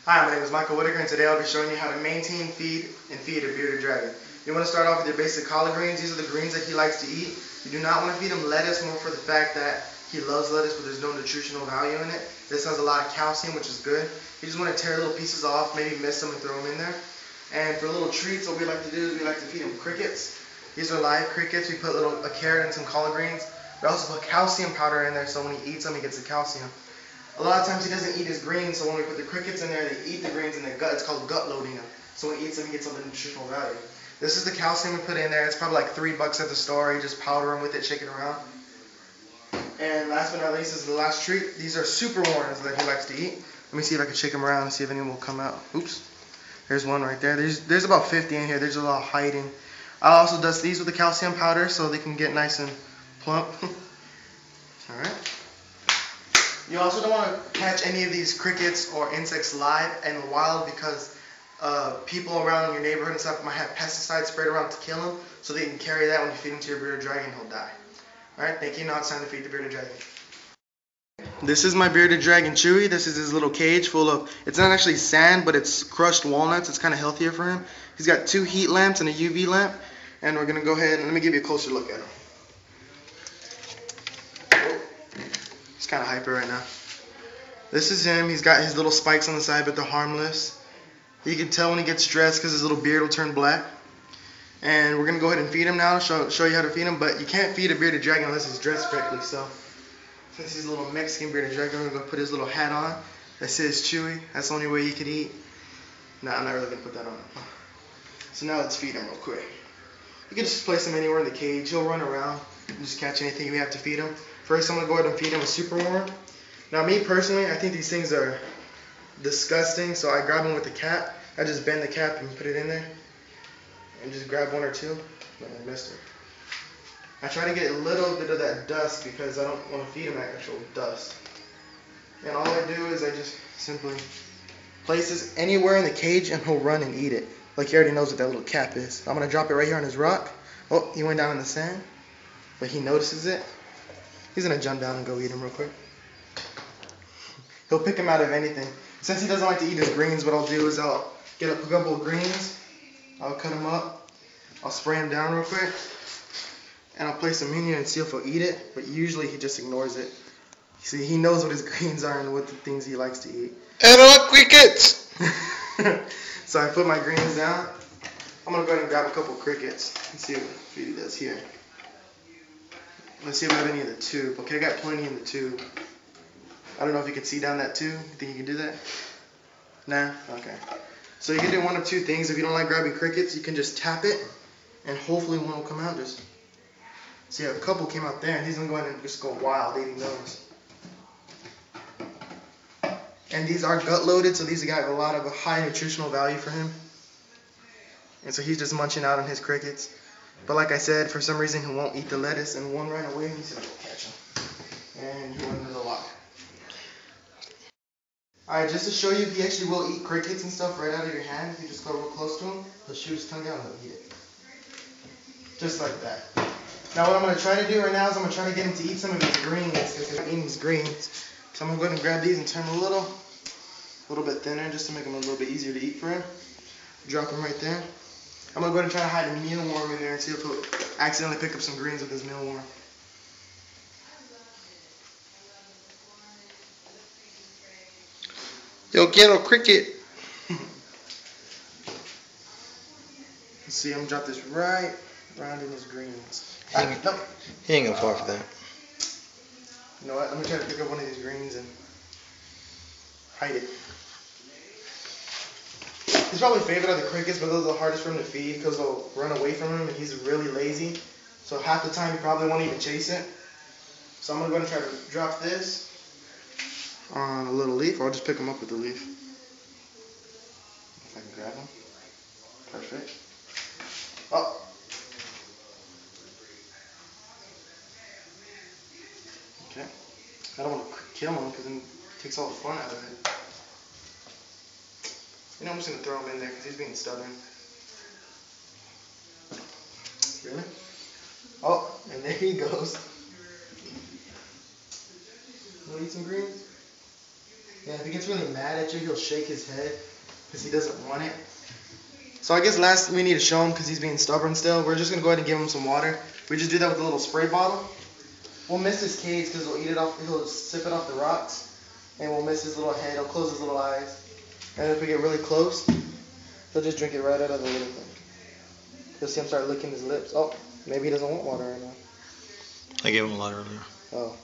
Hi, my name is Michael Whitaker, and today I'll be showing you how to maintain, feed, and feed a bearded dragon. You want to start off with your basic collard greens. These are the greens that he likes to eat. You do not want to feed him lettuce, more for the fact that he loves lettuce, but there's no nutritional value in it. This has a lot of calcium, which is good. You just want to tear little pieces off, maybe miss them and throw them in there. And for little treats, what we like to do is we like to feed him crickets. These are live crickets. We put a carrot and some collard greens. We also put calcium powder in there, so when he eats them, he gets the calcium. A lot of times he doesn't eat his greens, so when we put the crickets in there, they eat the greens in their gut. It's called gut loading them. So when he eats them, he gets all the nutritional value. This is the calcium we put in there. It's probably like $3 at the store. You just powder them with it, shake it around. And last but not least is the last treat. These are super warners that he likes to eat. Let me see if I can shake them around and see if any will come out. Oops. There's one right there. There's about 50 in here. There's a lot hiding. I also dust these with the calcium powder so they can get nice and plump. Alright. You also don't want to catch any of these crickets or insects live and wild because people around your neighborhood and stuff might have pesticides sprayed around to kill them, so they can carry that when you feed him to your bearded dragon, he'll die. Alright, thank you. Now it's time to feed the bearded dragon. This is my bearded dragon Chewy. This is his little cage full of, it's not actually sand, but it's crushed walnuts. It's kind of healthier for him. He's got 2 heat lamps and a UV lamp, and we're going to go ahead and let me give you a closer look at him. He's kind of hyper right now. This is him. He's got his little spikes on the side, but they're harmless. You can tell when he gets stressed because his little beard will turn black. And we're going to go ahead and feed him now, show you how to feed him. But you can't feed a bearded dragon unless he's dressed correctly. So since he's a little Mexican bearded dragon, we're going to put his little hat on that says Chewy. That's the only way he could eat. Nah, I'm not really going to put that on. So now let's feed him real quick. You can just place him anywhere in the cage. He'll run around and just catch anything we have to feed him. First, I'm going to go ahead and feed him a super worm. Now, me personally, I think these things are disgusting, so I grab them with the cap. I just bend the cap and put it in there and just grab 1 or 2. But I missed it. I try to get a little bit of that dust because I don't want to feed him actual dust. And all I do is I just simply place this anywhere in the cage and he'll run and eat it. Like he already knows what that little cap is. I'm going to drop it right here on his rock. Oh, he went down in the sand, but he notices it. He's going to jump down and go eat him real quick. He'll pick him out of anything. Since he doesn't like to eat his greens, what I'll do is I'll get a couple of greens. I'll cut them up. I'll spray him down real quick. And I'll place them in here and see if he'll eat it. But usually he just ignores it. See, he knows what his greens are and what the things he likes to eat. And I like crickets! So I put my greens down. I'm going to go ahead and grab a couple of crickets and see what he does here. Let's see if we have any in the tube. Okay, I got plenty in the tube. I don't know if you can see down that tube. You think you can do that? Nah? Okay. So you can do one of 2 things. If you don't like grabbing crickets, you can just tap it, and hopefully one will come out. Just see, a couple came out there, and he's going to go ahead and just go wild eating those. And these are gut loaded, so these got a lot of high nutritional value for him. And so he's just munching out on his crickets. But like I said, for some reason he won't eat the lettuce, and one ran away and he said, I'll catch him. And he went into the locker. Alright, just to show you, he actually will eat crickets and stuff right out of your hand. If you just go real close to him, he'll shoot his tongue out and he'll eat it. Just like that. Now what I'm going to try to do right now is I'm going to try to get him to eat some of his greens, because he's eating his greens. So I'm going to go ahead and grab these and turn them a little bit thinner, just to make them a little bit easier to eat for him. Drop them right there. I'm going to go ahead and try to hide a mealworm in there and see if he'll accidentally pick up some greens with his mealworm. Yo quiero cricket. Let's see, I'm going to drop this right around in his greens. He ain't gonna fall for that. You know what? I'm going to try to pick up one of these greens and hide it. He's probably favorite of the crickets, but those are the hardest for him to feed because they'll run away from him and he's really lazy. So half the time he probably won't even chase it. So I'm going to go ahead and try to drop this on a little leaf, or I'll just pick him up with the leaf. If I can grab him. Perfect. Oh. Okay. I don't want to kill him because then it takes all the fun out of it. You know, I'm just going to throw him in there because he's being stubborn. Really? Oh, and there he goes. Want to eat some greens? Yeah, if he gets really mad at you, he'll shake his head because he doesn't want it. So I guess last we need to show him because he's being stubborn still. We're just going to go ahead and give him some water. We just do that with a little spray bottle. We'll miss his cage because he'll eat it off, he'll sip it off the rocks. And we'll miss his little head, he'll close his little eyes. And if we get really close, he'll just drink it right out of the little thing. You'll see him start licking his lips. Oh, maybe he doesn't want water right now. I gave him a lot earlier. Oh.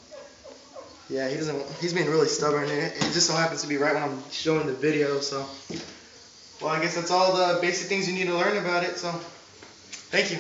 Yeah, he doesn't. He's being really stubborn. It just so happens to be right when I'm showing the video. So, well, I guess that's all the basic things you need to learn about it. So, thank you.